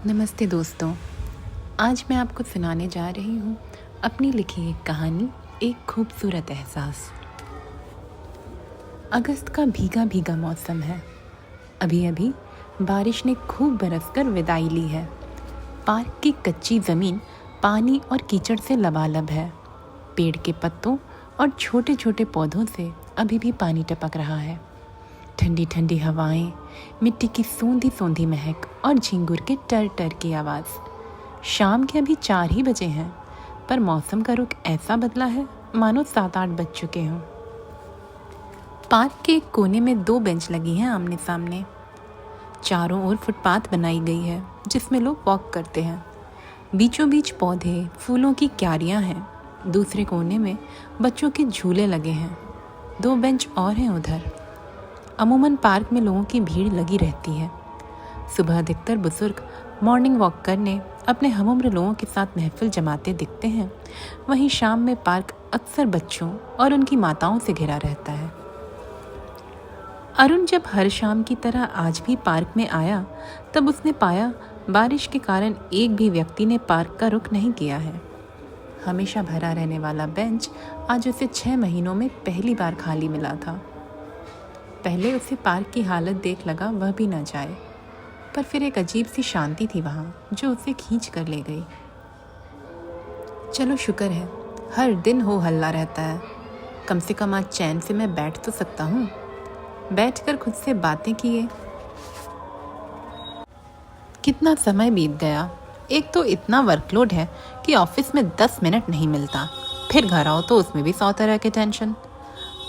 नमस्ते दोस्तों। आज मैं आपको सुनाने जा रही हूँ अपनी लिखी एक कहानी, एक खूबसूरत एहसास। अगस्त का भीगा भीगा मौसम है। अभी अभी बारिश ने खूब बरसकर विदाई ली है। पार्क की कच्ची ज़मीन पानी और कीचड़ से लबालब है। पेड़ के पत्तों और छोटे छोटे पौधों से अभी भी पानी टपक रहा है। ठंडी ठंडी हवाएं, मिट्टी की सोंधी सोंधी महक और झिंगुर के टर टर की आवाज़। शाम के अभी 4 ही बजे हैं, पर मौसम का रुख ऐसा बदला है मानो 7-8 बज चुके हों। पार्क के एक कोने में 2 बेंच लगी हैं आमने सामने। चारों ओर फुटपाथ बनाई गई है जिसमें लोग वॉक करते हैं। बीचों बीच पौधे, फूलों की क्यारियां हैं। दूसरे कोने में बच्चों के झूले लगे हैं। 2 बेंच और हैं उधर। अमूमन पार्क में लोगों की भीड़ लगी रहती है। सुबह अधिकतर बुजुर्ग मॉर्निंग वॉक करने अपने हमउम्र लोगों के साथ महफिल जमाते दिखते हैं। वहीं शाम में पार्क अक्सर बच्चों और उनकी माताओं से घिरा रहता है। अरुण जब हर शाम की तरह आज भी पार्क में आया, तब उसने पाया बारिश के कारण एक भी व्यक्ति ने पार्क का रुख नहीं किया है। हमेशा भरा रहने वाला बेंच आज उसे 6 महीनों में पहली बार खाली मिला था। पहले उसे पार्क की हालत देख लगा वह भी न जाए, पर फिर एक अजीब सी शांति थी वहाँ जो उसे खींच कर ले गई। चलो शुक्र है, हर दिन हो हल्ला रहता है। कम से कम आज चैन से मैं बैठ तो सकता हूँ। बैठकर खुद से बातें किए। कितना समय बीत गया। एक तो इतना वर्कलोड है कि ऑफिस में 10 मिनट नहीं मिलता। फिर घर आओ तो उसमें भी 100 तरह के टेंशन।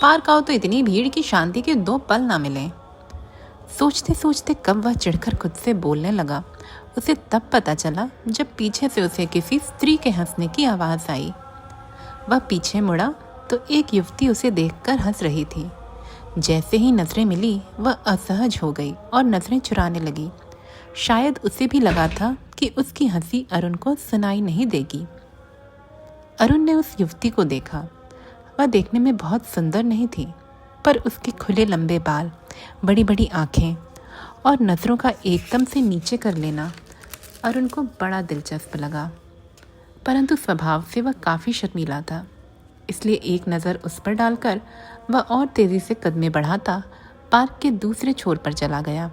पार्क आओ तो इतनी भीड़ की शांति के 2 पल ना मिले। सोचते सोचते कब वह चिढ़कर खुद से बोलने लगा, उसे तब पता चला जब पीछे से उसे किसी स्त्री के हंसने की आवाज़ आई। वह पीछे मुड़ा तो एक युवती उसे देखकर हंस रही थी। जैसे ही नज़रें मिली वह असहज हो गई और नज़रें चुराने लगी। शायद उसे भी लगा था कि उसकी हंसी अरुण को सुनाई नहीं देगी। अरुण ने उस युवती को देखा। वह देखने में बहुत सुंदर नहीं थी, पर उसके खुले लंबे बाल, बड़ी बड़ी आँखें और नज़रों का एकदम से नीचे कर लेना अरुण को बड़ा दिलचस्प लगा। परंतु स्वभाव से वह काफ़ी शर्मीला था, इसलिए एक नज़र उस पर डालकर वह और तेज़ी से कदमें बढ़ाता पार्क के दूसरे छोर पर चला गया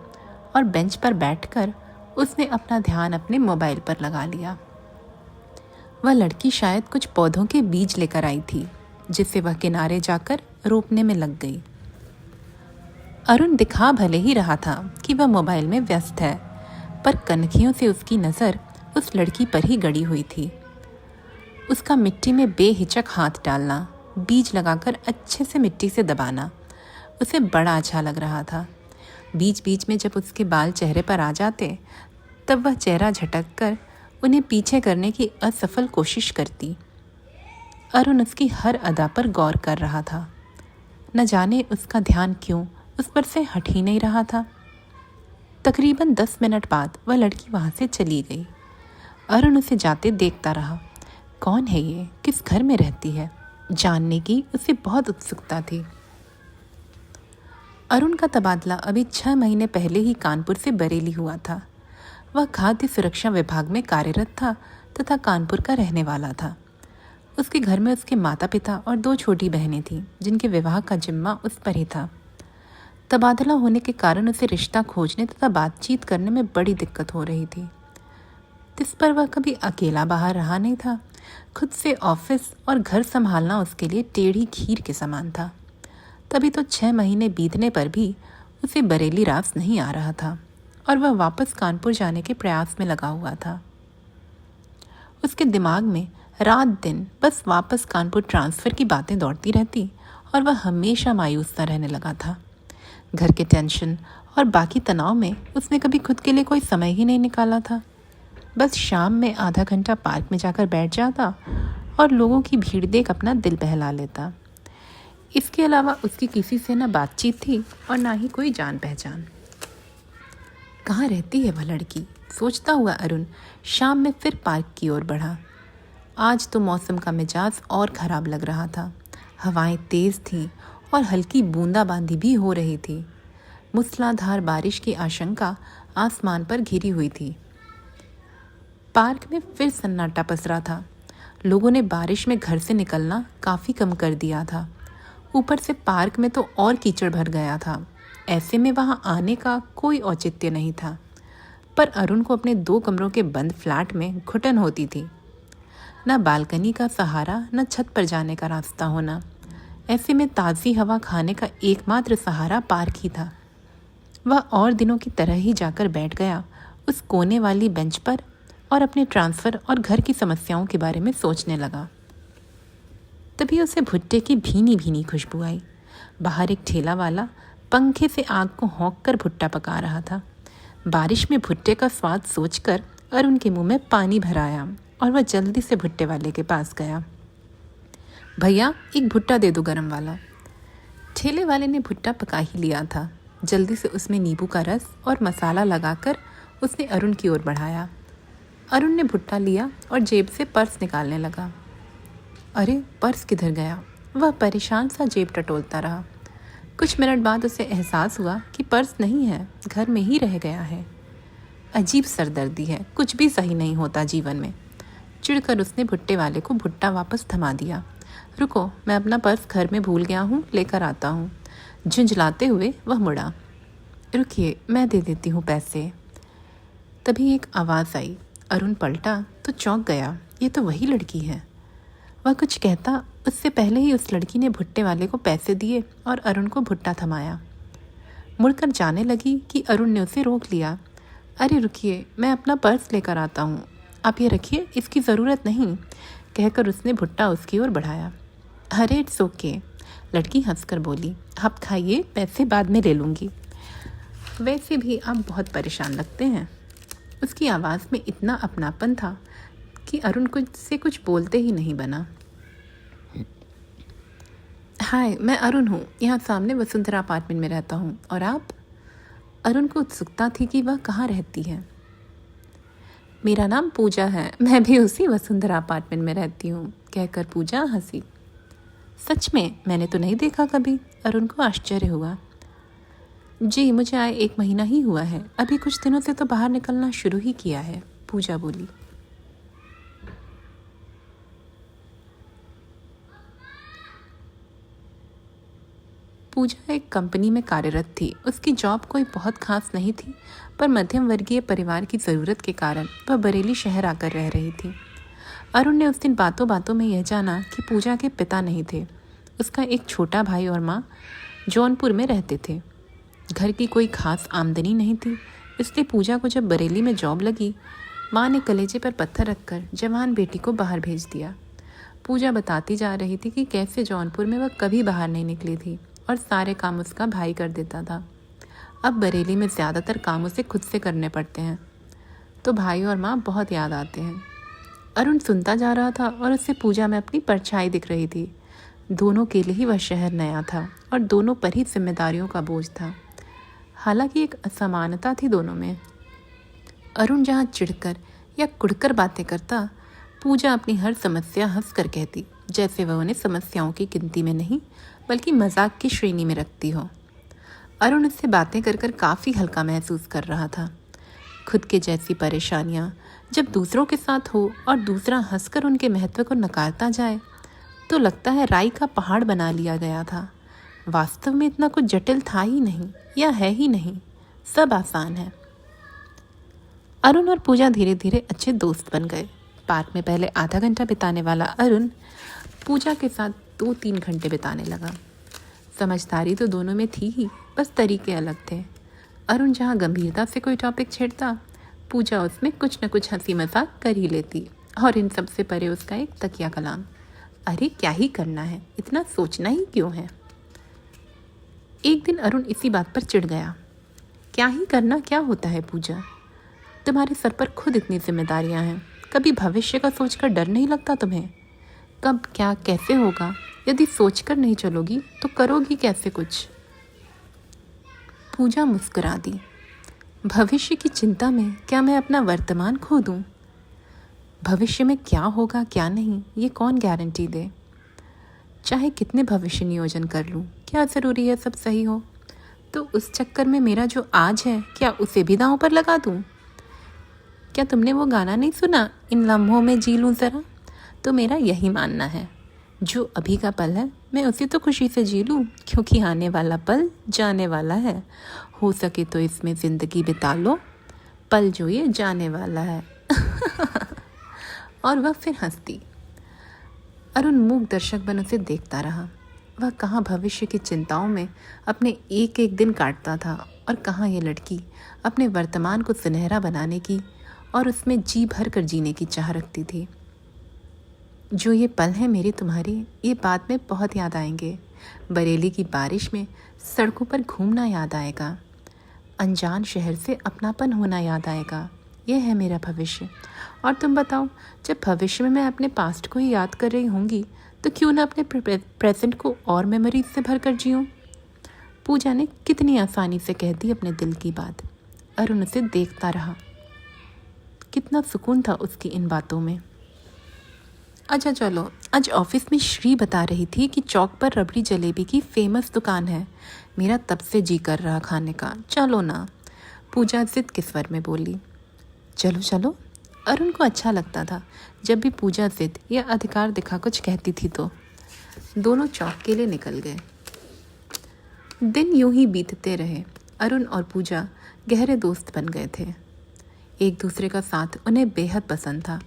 और बेंच पर बैठकर उसने अपना ध्यान अपने मोबाइल पर लगा लिया। वह लड़की शायद कुछ पौधों के बीज लेकर आई थी, जिसे वह किनारे जाकर रोपने में लग गई। अरुण दिखा भले ही रहा था कि वह मोबाइल में व्यस्त है, पर कनखियों से उसकी नज़र उस लड़की पर ही गड़ी हुई थी। उसका मिट्टी में बेहिचक हाथ डालना, बीज लगाकर अच्छे से मिट्टी से दबाना उसे बड़ा अच्छा लग रहा था। बीच बीच में जब उसके बाल चेहरे पर आ जाते, तब वह चेहरा झटक कर उन्हें पीछे करने की असफल कोशिश करती। अरुण उसकी हर अदा पर गौर कर रहा था। न जाने उसका ध्यान क्यों उस पर से हट ही नहीं रहा था। तकरीबन 10 मिनट बाद वह लड़की वहाँ से चली गई। अरुण उसे जाते देखता रहा। कौन है ये, किस घर में रहती है, जानने की उसे बहुत उत्सुकता थी। अरुण का तबादला अभी 6 महीने पहले ही कानपुर से बरेली हुआ था। वह खाद्य सुरक्षा विभाग में कार्यरत था तथा कानपुर का रहने वाला था। उसके घर में उसके माता पिता और 2 छोटी बहनें थीं, जिनके विवाह का जिम्मा उस पर ही था। तबादला होने के कारण उसे रिश्ता खोजने तथा बातचीत करने में बड़ी दिक्कत हो रही थी। इस पर वह कभी अकेला बाहर रहा नहीं था। खुद से ऑफिस और घर संभालना उसके लिए टेढ़ी खीर के समान था। तभी तो 6 महीने बीतने पर भी उसे बरेली रास नहीं आ रहा था और वह वापस कानपुर जाने के प्रयास में लगा हुआ था। उसके दिमाग में रात दिन बस वापस कानपुर ट्रांसफ़र की बातें दौड़ती रहती और वह हमेशा मायूस सा रहने लगा था। घर के टेंशन और बाकी तनाव में उसने कभी खुद के लिए कोई समय ही नहीं निकाला था। बस शाम में आधा घंटा पार्क में जाकर बैठ जाता और लोगों की भीड़ देख अपना दिल बहला लेता। इसके अलावा उसकी किसी से न बातचीत थी और ना ही कोई जान पहचान। कहाँ रहती है वह लड़की, सोचता हुआ अरुण शाम में फिर पार्क की ओर बढ़ा। आज तो मौसम का मिजाज और ख़राब लग रहा था। हवाएं तेज़ थीं और हल्की बूंदाबांदी भी हो रही थी। मूसलाधार बारिश की आशंका आसमान पर घिरी हुई थी। पार्क में फिर सन्नाटा पसरा था। लोगों ने बारिश में घर से निकलना काफ़ी कम कर दिया था। ऊपर से पार्क में तो और कीचड़ भर गया था। ऐसे में वहाँ आने का कोई औचित्य नहीं था। पर अरुण को अपने 2 कमरों के बंद फ्लैट में घुटन होती थी। न बालकनी का सहारा, न छत पर जाने का रास्ता होना। ऐसे में ताज़ी हवा खाने का एकमात्र सहारा पार्क ही था। वह और दिनों की तरह ही जाकर बैठ गया उस कोने वाली बेंच पर और अपने ट्रांसफ़र और घर की समस्याओं के बारे में सोचने लगा। तभी उसे भुट्टे की भीनी भीनी खुशबू आई। बाहर एक ठेला वाला पंखे से आग को होंक कर भुट्टा पका रहा था। बारिश में भुट्टे का स्वाद सोचकर अरुण के मुंह में पानी भर आया और वह जल्दी से भुट्टे वाले के पास गया। भैया, एक भुट्टा दे दो गरम वाला। ठेले वाले ने भुट्टा पका ही लिया था। जल्दी से उसमें नींबू का रस और मसाला लगाकर उसने अरुण की ओर बढ़ाया। अरुण ने भुट्टा लिया और जेब से पर्स निकालने लगा। अरे, पर्स किधर गया? वह परेशान सा जेब टटोलता रहा। कुछ मिनट बाद उसे एहसास हुआ कि पर्स नहीं है, घर में ही रह गया है। अजीब सरदर्दी है, कुछ भी सही नहीं होता जीवन में। चिढ़कर उसने भुट्टे वाले को भुट्टा वापस थमा दिया। रुको, मैं अपना पर्स घर में भूल गया हूँ, लेकर आता हूँ। झुंझलाते हुए वह मुड़ा। रुकिए, मैं दे देती हूँ पैसे। तभी एक आवाज़ आई। अरुण पलटा तो चौंक गया। ये तो वही लड़की है। वह कुछ कहता उससे पहले ही उस लड़की ने भुट्टे वाले को पैसे दिए और अरुण को भुट्टा थमाया। मुड़कर जाने लगी कि अरुण ने उसे रोक लिया। अरे रुकिए, मैं अपना पर्स लेकर आता हूँ, आप ये रखिए, इसकी ज़रूरत नहीं, कहकर उसने भुट्टा उसकी ओर बढ़ाया। अरे इट्स ओके, लड़की हंसकर बोली। आप खाइए, पैसे बाद में ले लूँगी। वैसे भी आप बहुत परेशान लगते हैं। उसकी आवाज़ में इतना अपनापन था कि अरुण से कुछ बोलते ही नहीं बना। हाय, मैं अरुण हूँ, यहाँ सामने वसुंधरा अपार्टमेंट में रहता हूँ। और आप? अरुण को उत्सुकता थी कि वह कहाँ रहती है। मेरा नाम पूजा है, मैं भी उसी वसुंधरा अपार्टमेंट में रहती हूँ, कहकर पूजा हंसी। सच में? मैंने तो नहीं देखा कभी। अरुण को आश्चर्य हुआ। जी, मुझे आए 1 महीना ही हुआ है, अभी कुछ दिनों से तो बाहर निकलना शुरू ही किया है, पूजा बोली। पूजा एक कंपनी में कार्यरत थी। उसकी जॉब कोई बहुत खास नहीं थी, पर मध्यम वर्गीय परिवार की ज़रूरत के कारण वह बरेली शहर आकर रह रही थी। अरुण ने उस दिन बातों बातों में यह जाना कि पूजा के पिता नहीं थे। उसका एक छोटा भाई और माँ जौनपुर में रहते थे। घर की कोई खास आमदनी नहीं थी, इसलिए पूजा को जब बरेली में जॉब लगी, माँ ने कलेजे पर पत्थर रखकर जवान बेटी को बाहर भेज दिया। पूजा बताती जा रही थी कि कैसे जौनपुर में वह कभी बाहर नहीं निकली थी और सारे काम उसका भाई कर देता था। अब बरेली में ज़्यादातर काम उसे खुद से करने पड़ते हैं, तो भाई और माँ बहुत याद आते हैं। अरुण सुनता जा रहा था और उससे पूजा में अपनी परछाई दिख रही थी। दोनों के लिए ही वह शहर नया था और दोनों पर ही जिम्मेदारियों का बोझ था। हालांकि एक असमानता थी दोनों में। अरुण जहाँ चिढ़कर या कुढ़कर बातें करता, पूजा अपनी हर समस्या हंस कर कहती, जैसे वह उन्हें समस्याओं की गिनती में नहीं बल्कि मजाक की श्रेणी में रखती हो। अरुण उससे बातें कर कर काफ़ी हल्का महसूस कर रहा था। खुद के जैसी परेशानियाँ जब दूसरों के साथ हो और दूसरा हंसकर उनके महत्व को नकारता जाए, तो लगता है राई का पहाड़ बना लिया गया था। वास्तव में इतना कुछ जटिल था ही नहीं, या है ही नहीं, सब आसान है। अरुण और पूजा धीरे धीरे अच्छे दोस्त बन गए। पार्क में पहले आधा घंटा बिताने वाला अरुण पूजा के साथ 2-3 घंटे बिताने लगा। समझदारी तो दोनों में थी ही, बस तरीके अलग थे। अरुण जहाँ गंभीरता से कोई टॉपिक छेड़ता, पूजा उसमें कुछ न कुछ हंसी मजाक कर ही लेती। और इन सब से परे उसका एक तकिया कलाम, अरे क्या ही करना है, इतना सोचना ही क्यों है। एक दिन अरुण इसी बात पर चिढ़ गया। क्या ही करना क्या होता है पूजा, तुम्हारे सर पर खुद इतनी जिम्मेदारियां हैं, कभी भविष्य का सोचकर डर नहीं लगता तुम्हें? कब क्या कैसे होगा, यदि सोचकर नहीं चलोगी तो करोगी कैसे कुछ? पूजा मुस्कुरा दी। भविष्य की चिंता में क्या मैं अपना वर्तमान खो दूं? भविष्य में क्या होगा क्या नहीं, ये कौन गारंटी दे? चाहे कितने भविष्य नियोजन कर लूं, क्या ज़रूरी है सब सही हो? तो उस चक्कर में मेरा जो आज है, क्या उसे भी दांव पर लगा दूं? क्या तुमने वो गाना नहीं सुना, इन लम्हों में जी लूँ ज़रा? तो मेरा यही मानना है, जो अभी का पल है मैं उसे तो खुशी से जी लूँ, क्योंकि आने वाला पल जाने वाला है। हो सके तो इसमें ज़िंदगी बिता लो, पल जो ये जाने वाला है। और वह फिर हंस दी। अरुण मूक दर्शक बन उसे देखता रहा। वह कहाँ भविष्य की चिंताओं में अपने एक एक दिन काटता था, और कहाँ ये लड़की अपने वर्तमान को सुनहरा बनाने की और उसमें जी भर कर जीने की चाह रखती थी। जो ये पल है मेरी तुम्हारी, ये बाद में बहुत याद आएंगे। बरेली की बारिश में सड़कों पर घूमना याद आएगा, अनजान शहर से अपनापन होना याद आएगा। यह है मेरा भविष्य। और तुम बताओ, जब भविष्य में मैं अपने पास्ट को ही याद कर रही होंगी, तो क्यों ना अपने प्रेजेंट को और मेमोरीज से भर कर जीऊँ। पूजा ने कितनी आसानी से कह दी अपने दिल की बात। अरुण उसे देखता रहा। कितना सुकून था उसकी इन बातों में। अच्छा चलो, आज ऑफिस में श्री बता रही थी कि चौक पर रबड़ी जलेबी की फेमस दुकान है। मेरा तब से जी कर रहा खाने का, चलो ना। पूजा जिद के स्वर में बोली। चलो चलो। अरुण को अच्छा लगता था जब भी पूजा जिद या अधिकार दिखा कुछ कहती थी तो। दोनों चौक के लिए निकल गए। दिन यूं ही बीतते रहे। अरुण और पूजा गहरे दोस्त बन गए थे। एक दूसरे का साथ उन्हें बेहद पसंद था।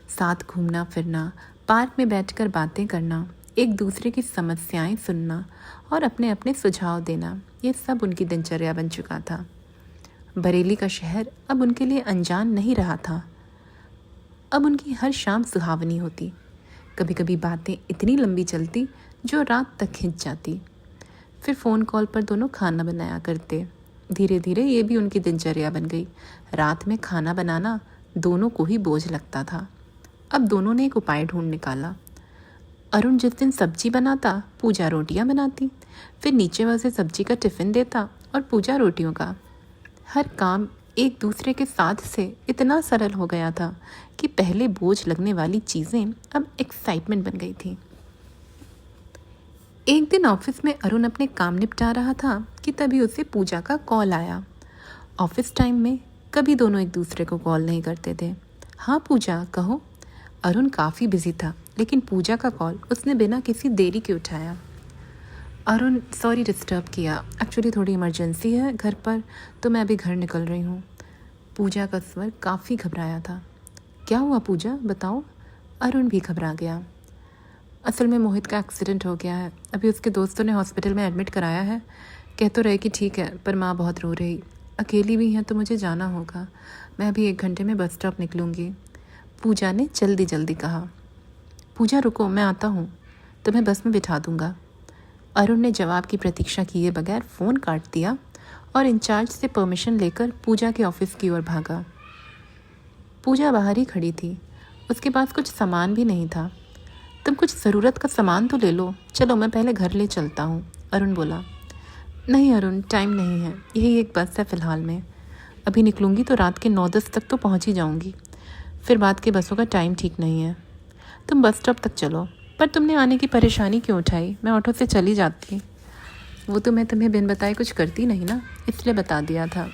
साथ घूमना फिरना, पार्क में बैठकर बातें करना, एक दूसरे की समस्याएं सुनना और अपने अपने सुझाव देना, ये सब उनकी दिनचर्या बन चुका था। बरेली का शहर अब उनके लिए अनजान नहीं रहा था। अब उनकी हर शाम सुहावनी होती। कभी कभी बातें इतनी लंबी चलती जो रात तक खिंच जाती। फिर फ़ोन कॉल पर दोनों खाना बनाया करते। धीरे धीरे ये भी उनकी दिनचर्या बन गई। रात में खाना बनाना दोनों को ही बोझ लगता था। अब दोनों ने एक उपाय ढूंढ निकाला। अरुण जिस दिन सब्जी बनाता, पूजा रोटियां बनाती। फिर नीचे वह उसे सब्जी का टिफ़िन देता और पूजा रोटियों का। हर काम एक दूसरे के साथ से इतना सरल हो गया था कि पहले बोझ लगने वाली चीज़ें अब एक्साइटमेंट बन गई थी। एक दिन ऑफिस में अरुण अपने काम निपटा रहा था कि तभी उसे पूजा का कॉल आया। ऑफिस टाइम में कभी दोनों एक दूसरे को कॉल नहीं करते थे। हाँ पूजा, कहो। अरुण काफ़ी बिजी था, लेकिन पूजा का कॉल उसने बिना किसी देरी के उठाया। अरुण, सॉरी डिस्टर्ब किया, एक्चुअली थोड़ी इमरजेंसी है घर पर, तो मैं अभी घर निकल रही हूँ। पूजा का स्वर काफ़ी घबराया था। क्या हुआ पूजा, बताओ। अरुण भी घबरा गया। असल में मोहित का एक्सीडेंट हो गया है। अभी उसके दोस्तों ने हॉस्पिटल में एडमिट कराया है। कह तो रहे कि ठीक है, पर माँ बहुत रो रही। अकेली भी हैं तो मुझे जाना होगा। मैं अभी 1 घंटे में बस स्टॉप निकलूँगी, पूजा ने जल्दी जल्दी कहा। पूजा रुको, मैं आता हूँ, तुम्हें बस में बिठा दूँगा। अरुण ने जवाब की प्रतीक्षा किए बगैर फ़ोन काट दिया और इंचार्ज से परमिशन लेकर पूजा के ऑफिस की ओर भागा। पूजा बाहर ही खड़ी थी। उसके पास कुछ सामान भी नहीं था। तुम कुछ ज़रूरत का सामान तो ले लो, चलो मैं पहले घर ले चलता हूँ, अरुण बोला। नहीं अरुण, टाइम नहीं है, यही एक बस है फ़िलहाल में। अभी निकलूँगी तो रात के 9-10 तक तो पहुँच ही जाऊँगी। फिर बाद के बसों का टाइम ठीक नहीं है। तुम बस स्टॉप तक चलो। पर तुमने आने की परेशानी क्यों उठाई? मैं ऑटो से चली जाती। वो तो मैं तुम्हें बिन बताए कुछ करती नहीं ना, इसलिए बता दिया था,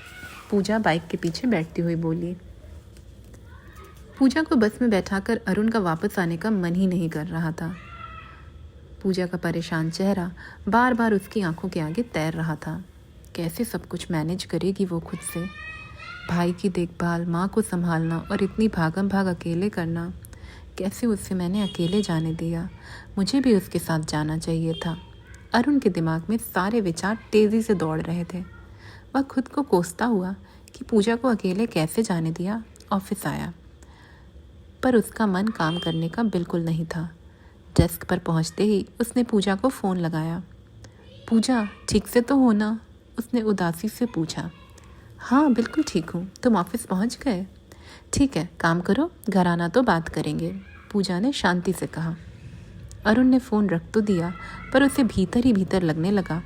पूजा बाइक के पीछे बैठती हुई बोली। पूजा को बस में बैठाकर अरुण का वापस आने का मन ही नहीं कर रहा था। पूजा का परेशान चेहरा बार बार उसकी आंखों के आगे तैर रहा था। कैसे सब कुछ मैनेज करेगी वो खुद से? भाई की देखभाल, माँ को संभालना और इतनी भागम भाग अकेले करना। कैसे उससे मैंने अकेले जाने दिया? मुझे भी उसके साथ जाना चाहिए था। अरुण के दिमाग में सारे विचार तेज़ी से दौड़ रहे थे। वह खुद को कोसता हुआ कि पूजा को अकेले कैसे जाने दिया, ऑफिस आया। पर उसका मन काम करने का बिल्कुल नहीं था। डेस्क पर पहुंचते ही उसने पूजा को फ़ोन लगाया। पूजा, ठीक से तो हो ना? उसने उदासी से पूछा। हाँ बिल्कुल ठीक हूँ, तुम ऑफिस पहुँच गए? ठीक है, काम करो, घर आना तो बात करेंगे, पूजा ने शांति से कहा। अरुण ने फ़ोन रख तो दिया, पर उसे भीतर ही भीतर लगने लगा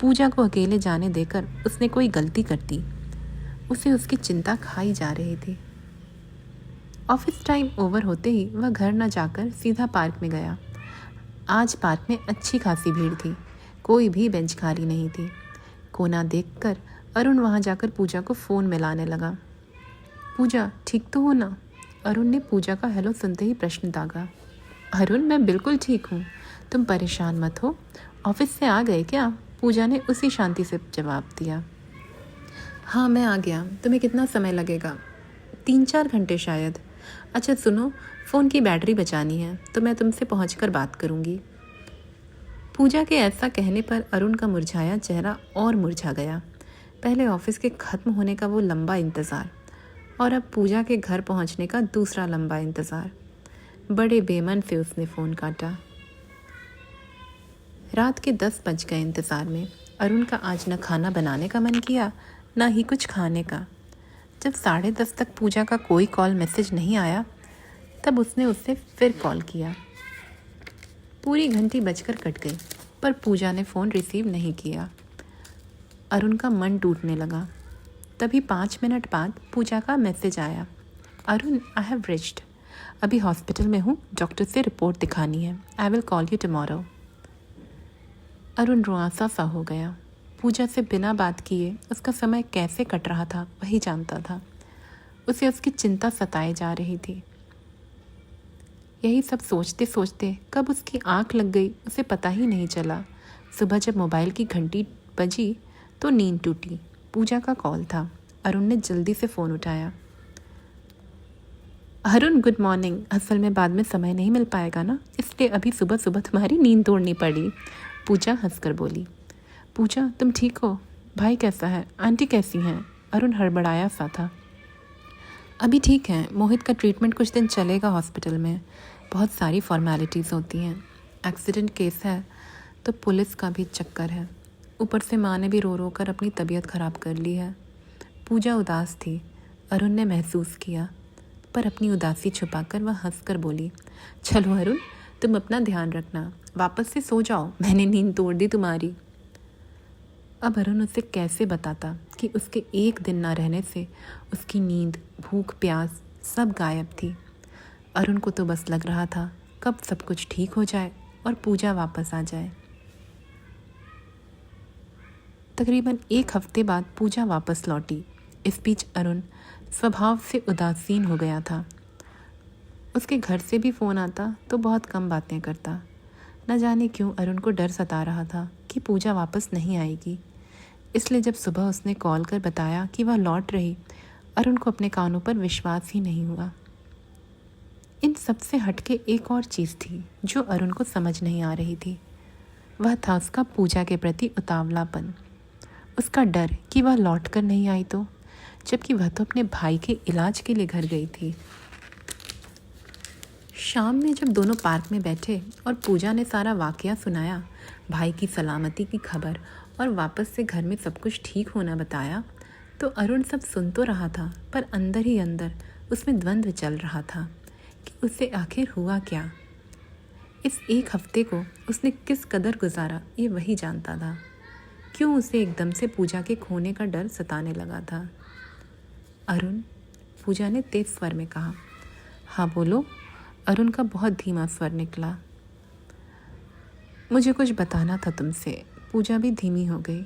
पूजा को अकेले जाने देकर उसने कोई गलती कर दी। उसे उसकी चिंता खाई जा रही थी। ऑफिस टाइम ओवर होते ही वह घर न जाकर सीधा पार्क में गया। आज पार्क में अच्छी खासी भीड़ थी, कोई भी बेंच खाली नहीं थी। कोना देखकर अरुण वहां जाकर पूजा को फ़ोन मिलाने लगा। पूजा ठीक तो हो ना? अरुण ने पूजा का हेलो सुनते ही प्रश्न दागा। अरुण, मैं बिल्कुल ठीक हूँ, तुम परेशान मत हो। ऑफिस से आ गए क्या? पूजा ने उसी शांति से जवाब दिया। हाँ, मैं आ गया। तुम्हें कितना समय लगेगा? 3-4 घंटे शायद। अच्छा सुनो, फ़ोन की बैटरी बचानी है तो मैं तुमसे पहुँच बात करूँगी। पूजा के ऐसा कहने पर अरुण का मुरझाया चेहरा और मुरझा गया। पहले ऑफिस के ख़त्म होने का वो लंबा इंतज़ार और अब पूजा के घर पहुँचने का दूसरा लंबा इंतज़ार। बड़े बेमन से उसने फ़ोन काटा। रात के 10 बज गए इंतज़ार में। अरुण का आज न खाना बनाने का मन किया न ही कुछ खाने का। जब 10:30 तक पूजा का कोई कॉल मैसेज नहीं आया तब उसने उससे फिर कॉल किया। पूरी घंटी बजकर कट गई पर पूजा ने फ़ोन रिसीव नहीं किया। अरुण का मन टूटने लगा। तभी 5 मिनट बाद पूजा का मैसेज आया। Arun, I have reached. अभी हॉस्पिटल में हूँ, डॉक्टर से रिपोर्ट दिखानी है। I will call you tomorrow. Arun रुआंसा सा हो गया। पूजा से बिना बात किए उसका समय कैसे कट रहा था वही जानता था। उसे उसकी चिंता सताए जा रही थी। यही सब सोचते सोचते कब उसकी आंख लग गई उसे पता ही नहीं चला। सुबह जब मोबाइल की घंटी बजी तो नींद टूटी। पूजा का कॉल था। अरुण ने जल्दी से फ़ोन उठाया। Arun, good morning. असल में बाद में समय नहीं मिल पाएगा ना, इसलिए अभी सुबह सुबह तुम्हारी नींद तोड़नी पड़ी। पूजा हंसकर बोली। पूजा, तुम ठीक हो? भाई कैसा है? आंटी कैसी हैं? अरुण हड़बड़ाया सा था। अभी ठीक है। मोहित का ट्रीटमेंट कुछ दिन चलेगा हॉस्पिटल में। बहुत सारी फॉर्मेलिटीज़ होती हैं। एक्सीडेंट केस है तो पुलिस का भी चक्कर है। ऊपर से माँ ने भी रो रो कर अपनी तबीयत ख़राब कर ली है। पूजा उदास थी, अरुण ने महसूस किया, पर अपनी उदासी छुपाकर वह हंसकर बोली। चलो अरुण, तुम अपना ध्यान रखना, वापस से सो जाओ, मैंने नींद तोड़ दी तुम्हारी। अब अरुण उसे कैसे बताता कि उसके एक दिन ना रहने से उसकी नींद, भूख, प्यास सब गायब थी। अरुण को तो बस लग रहा था कब सब कुछ ठीक हो जाए और पूजा वापस आ जाए। तकरीबन 1 हफ्ते बाद पूजा वापस लौटी। इस बीच अरुण स्वभाव से उदासीन हो गया था। उसके घर से भी फ़ोन आता तो बहुत कम बातें करता। न जाने क्यों अरुण को डर सता रहा था कि पूजा वापस नहीं आएगी। इसलिए जब सुबह उसने कॉल कर बताया कि वह लौट रही, अरुण को अपने कानों पर विश्वास ही नहीं हुआ। इन सब से हटके एक और चीज़ थी जो अरुण को समझ नहीं आ रही थी। वह था उसका पूजा के प्रति उतावलापन, उसका डर कि वह लौट कर नहीं आई तो, जबकि वह तो अपने भाई के इलाज के लिए घर गई थी। शाम में जब दोनों पार्क में बैठे और पूजा ने सारा वाकया सुनाया, भाई की सलामती की खबर और वापस से घर में सब कुछ ठीक होना बताया, तो अरुण सब सुन तो रहा था पर अंदर ही अंदर उसमें द्वंद्व चल रहा था कि उसे आखिर हुआ क्या। इस 1 हफ्ते को उसने किस कदर गुजारा ये वही जानता था। क्यों उसे एकदम से पूजा के खोने का डर सताने लगा था। अरुण, पूजा ने तेज स्वर में कहा। हाँ बोलो। अरुण का बहुत धीमा स्वर निकला। मुझे कुछ बताना था तुमसे। पूजा भी धीमी हो गई।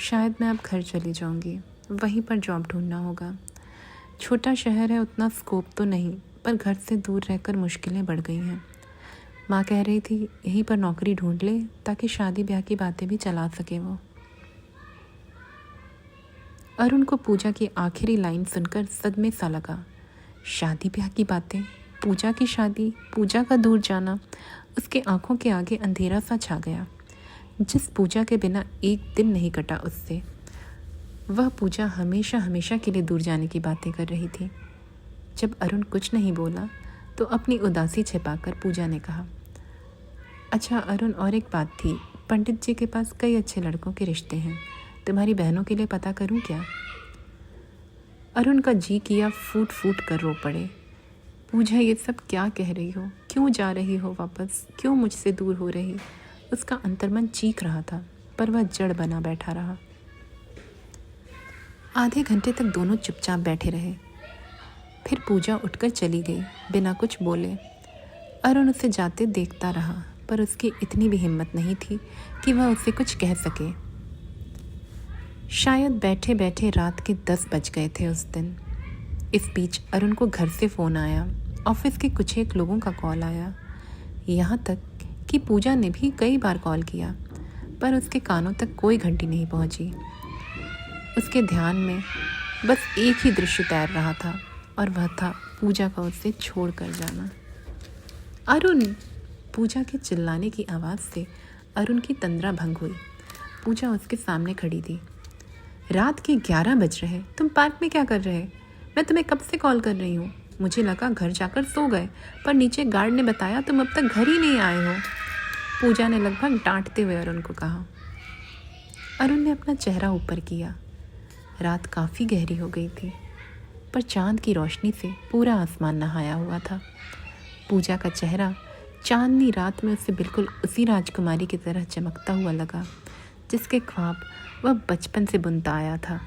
शायद मैं अब घर चली जाऊंगी, वहीं पर जॉब ढूंढना होगा। छोटा शहर है, उतना स्कोप तो नहीं, पर घर से दूर रहकर मुश्किलें बढ़ गई हैं। माँ कह रही थी यहीं पर नौकरी ढूंढ ले ताकि शादी ब्याह की बातें भी चला सके वो। अरुण को पूजा की आखिरी लाइन सुनकर सदमे सा लगा। शादी ब्याह की बातें, पूजा की शादी, पूजा का दूर जाना। उसके आंखों के आगे अंधेरा सा छा गया। जिस पूजा के बिना एक दिन नहीं कटा उससे, वह पूजा हमेशा हमेशा के लिए दूर जाने की बातें कर रही थी। जब अरुण कुछ नहीं बोला तो अपनी उदासी छिपाकर पूजा ने कहा, अच्छा अरुण, और एक बात थी, पंडित जी के पास कई अच्छे लड़कों के रिश्ते हैं, तुम्हारी बहनों के लिए पता करूं क्या? अरुण का जी किया फूट फूट कर रो पड़े। पूजा, ये सब क्या कह रही हो? क्यों जा रही हो वापस? क्यों मुझसे दूर हो रही? उसका अंतर्मन चीख रहा था पर वह जड़ बना बैठा रहा। आधे घंटे तक दोनों चुपचाप बैठे रहे। फिर पूजा उठकर चली गई बिना कुछ बोले। अरुण उसे जाते देखता रहा पर उसकी इतनी भी हिम्मत नहीं थी कि वह उससे कुछ कह सके। शायद बैठे बैठे रात के 10 बज गए थे उस दिन। इस बीच अरुण को घर से फ़ोन आया, ऑफिस के कुछ एक लोगों का कॉल आया, यहाँ तक कि पूजा ने भी कई बार कॉल किया, पर उसके कानों तक कोई घंटी नहीं पहुंची। उसके ध्यान में बस एक ही दृश्य तैर रहा था और वह था पूजा का उसे छोड़ कर जाना। अरुण! पूजा के चिल्लाने की आवाज़ से अरुण की तंद्रा भंग हुई। पूजा उसके सामने खड़ी थी। रात के 11 बज रहे, तुम पार्क में क्या कर रहे? मैं तुम्हें कब से कॉल कर रही हूँ। मुझे लगा घर जाकर सो गए, पर नीचे गार्ड ने बताया तुम अब तक घर ही नहीं आए हो। पूजा ने लगभग डांटते हुए अरुण को कहा। अरुण ने अपना चेहरा ऊपर किया। रात काफ़ी गहरी हो गई थी, पर चांद की रोशनी से पूरा आसमान नहाया हुआ था। पूजा का चेहरा चांदनी रात में उससे बिल्कुल उसी राजकुमारी की तरह चमकता हुआ लगा जिसके ख्वाब वह बचपन से बुनता आया था।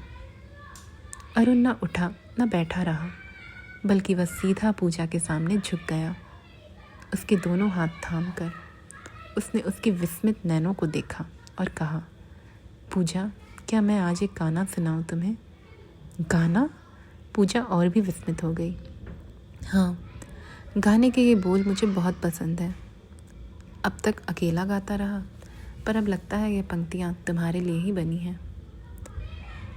अरुण न उठा न बैठा रहा, बल्कि वह सीधा पूजा के सामने झुक गया। उसके दोनों हाथ थामकर उसने उसकी विस्मित नैनों को देखा और कहा, पूजा, क्या मैं आज एक गाना सुनाऊं तुम्हें? गाना? पूजा और भी विस्मित हो गई। हाँ, गाने के ये बोल मुझे बहुत पसंद है। अब तक अकेला गाता रहा, पर अब लगता है ये पंक्तियाँ तुम्हारे लिए ही बनी हैं।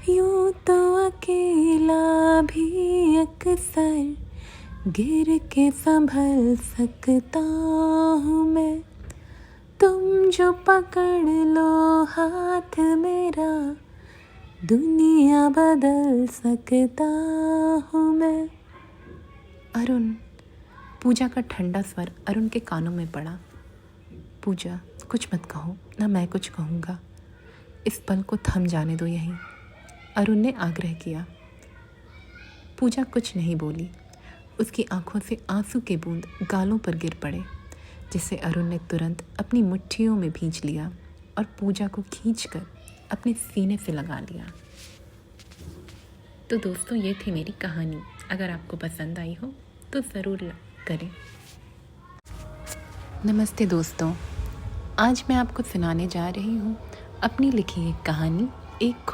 यूं तो अकेला भी अक्सर गिर के संभल सकता हूँ मैं, तुम जो पकड़ लो हाथ मेरा दुनिया बदल सकता हूँ मैं। अरुण! पूजा का ठंडा स्वर अरुण के कानों में पड़ा। पूजा, कुछ मत कहो, ना मैं कुछ कहूँगा। इस पल को थम जाने दो यहीं, अरुण ने आग्रह किया। पूजा कुछ नहीं बोली। उसकी आंखों से आंसू के बूंद गालों पर गिर पड़े, जिसे अरुण ने तुरंत अपनी मुट्ठियों में भींच लिया और पूजा को खींचकर अपने सीने से लगा लिया। तो दोस्तों, ये थी मेरी कहानी। अगर आपको पसंद आई हो तो ज़रूर करें। नमस्ते दोस्तों, आज मैं आपको सुनाने जा रही हूँ अपनी लिखी एक कहानी, एक